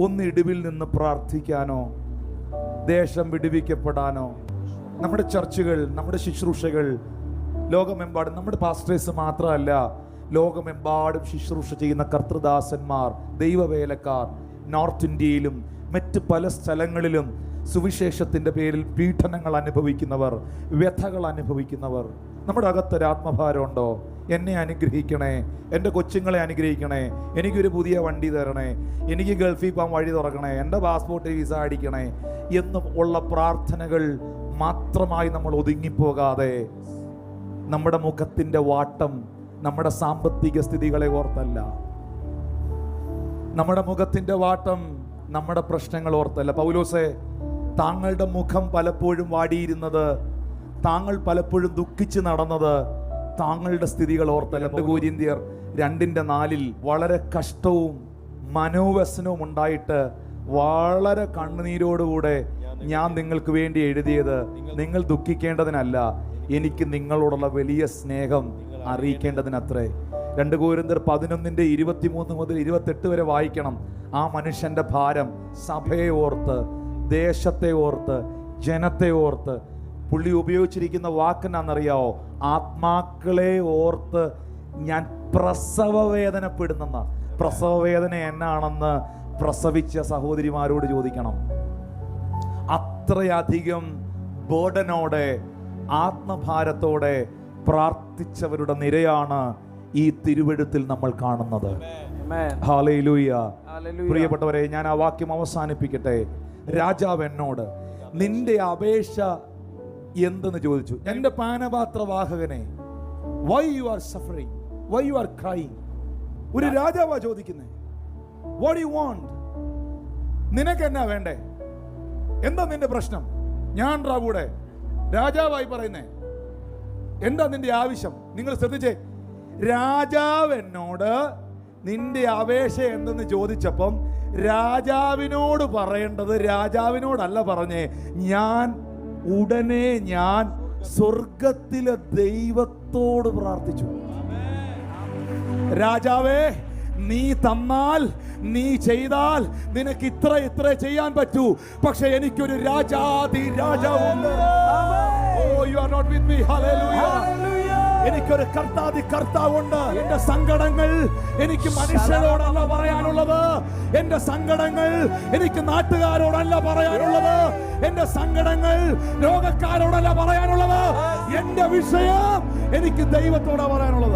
ഒന്ന് ഇടിവിൽ നിന്ന് പ്രാർത്ഥിക്കാനോ ദേശം വിടുവിക്കപ്പെടാനോ? നമ്മുടെ ചർച്ചുകൾ, നമ്മുടെ ശുശ്രൂഷകൾ ലോകമെമ്പാടും, നമ്മുടെ പാസ്റ്റേഴ്സ് മാത്രമല്ല, ലോകമെമ്പാടും ശുശ്രൂഷ ചെയ്യുന്ന കർത്തൃദാസന്മാർ, ദൈവവേലക്കാർ, നോർത്ത് ഇന്ത്യയിലും മറ്റ് പല സ്ഥലങ്ങളിലും സുവിശേഷത്തിൻ്റെ പേരിൽ പീഡനങ്ങൾ അനുഭവിക്കുന്നവർ, വ്യഥകൾ അനുഭവിക്കുന്നവർ. നമ്മുടെ അകത്തൊരു ആത്മഭാരമുണ്ടോ? എന്നെ അനുഗ്രഹിക്കണേ, എൻ്റെ കൊച്ചുങ്ങളെ അനുഗ്രഹിക്കണേ, എനിക്കൊരു പുതിയ വണ്ടി തരണേ, എനിക്ക് ഗൾഫിൽ പോകാൻ വഴി തുറക്കണേ, എൻ്റെ പാസ്പോർട്ട് വിസ അടിക്കണേ എന്നും ഉള്ള പ്രാർത്ഥനകൾ മാത്രമായി നമ്മൾ ഒതുങ്ങിപ്പോകാതെ, നമ്മുടെ മുഖത്തിൻ്റെ വാട്ടം നമ്മുടെ സാമ്പത്തിക സ്ഥിതികളെ ഓർത്തല്ല, നമ്മുടെ മുഖത്തിൻ്റെ വാട്ടം നമ്മുടെ പ്രശ്നങ്ങൾ ഓർത്തല്ല. പൗലോസേ, താങ്കളുടെ മുഖം പലപ്പോഴും വാടിയിരുന്നത്, താങ്കൾ പലപ്പോഴും ദുഃഖിച്ച് നടന്നത് താങ്കളുടെ സ്ഥിതികൾ ഓർത്തല്ല. 2 കൊരിന്ത്യർ 2:4 വളരെ കഷ്ടവും മനോവ്യസനവും ഉണ്ടായിട്ട് വളരെ കണ്ണുനീരോടുകൂടെ ഞാൻ നിങ്ങൾക്ക് വേണ്ടി എഴുതിയത് നിങ്ങൾ ദുഃഖിക്കേണ്ടതിനല്ല, എനിക്ക് നിങ്ങളോടുള്ള വലിയ സ്നേഹം അറിയിക്കേണ്ടതിനത്രേ. 2 കൊരിന്ത്യർ 11:23 മുതൽ 28 വരെ വായിക്കണം. ആ മനുഷ്യന്റെ ഭാരം സഭയെ ഓർത്ത്, ദേശത്തെ ഓർത്ത്, ജനത്തെ ഓർത്ത്. പുള്ളി ഉപയോഗിച്ചിരിക്കുന്ന വാക്കെന്നാണെന്നറിയാവോ? ആത്മാക്കളെ ഓർത്ത് ഞാൻ പ്രസവ വേദനപ്പെടുന്നെന്ന. പ്രസവ വേദന എന്നാണെന്ന് പ്രസവിച്ച സഹോദരിമാരോട് ചോദിക്കണം. അത്രയധികം ബോർഡനോടെ, ആത്മഭാരത്തോടെ പ്രാർത്ഥിച്ചവരുടെ നിരയാണ് ഈ തിരുവെഴുത്തിൽ നമ്മൾ കാണുന്നത്. ഹല്ലേലൂയ. പ്രിയപ്പെട്ടവരെ, ഞാൻ ആ വാക്യം അവസാനിപ്പിക്കട്ടെ. രാജാവ് എന്നോട് നിന്റെ അപേക്ഷ എന്തെന്ന് ചോദിച്ചു. എന്റെ പാനപാത്രവാഹകനെ, why you are suffering, why you are crying? ഒരു രാജാവാ ചോദിക്കുന്നേ. what do you want? നിനക്ക് എന്നാ വേണ്ടേ? എന്താ നിന്റെ പ്രശ്നം? ഞാൻ കൂടെ രാജാവായി പറയുന്നേ, എന്താ നിന്റെ ആവശ്യം? നിങ്ങൾ ശ്രദ്ധിച്ചേ, രാജാവ് എന്നോട് നിന്റെ അപേക്ഷ എന്തെന്ന് ചോദിച്ചപ്പം രാജാവിനോട് പറയേണ്ടത് രാജാവിനോടല്ല പറഞ്ഞേ, ഉടനെ ഞാൻ സ്വർഗത്തിലെ ദൈവത്തോട് പ്രാർത്ഥിച്ചു. രാജാവേ, നീ തന്നാൽ, നീ ചെയ്താൽ നിനക്ക് ഇത്ര ചെയ്യാൻ പറ്റൂ. പക്ഷെ എനിക്കൊരു രാജാതി രാജാവുണ്ട്. Oh, you are not with me. Hallelujah. എനിക്കൊരു കർത്താതി കർത്താവുണ്ട്. എന്റെ സങ്കടങ്ങൾ എനിക്ക് മനുഷ്യരോടല്ല പറയാനുള്ളത്. എന്റെ സങ്കടങ്ങൾ എനിക്ക് നാട്ടുകാരോടല്ല പറയാനുള്ളത്. എന്റെ സങ്കടങ്ങൾ ലോകക്കാരോടല്ല പറയാനുള്ളത്. എന്റെ വിഷയം എനിക്ക് ദൈവത്തോടാ പറയാനുള്ളത്.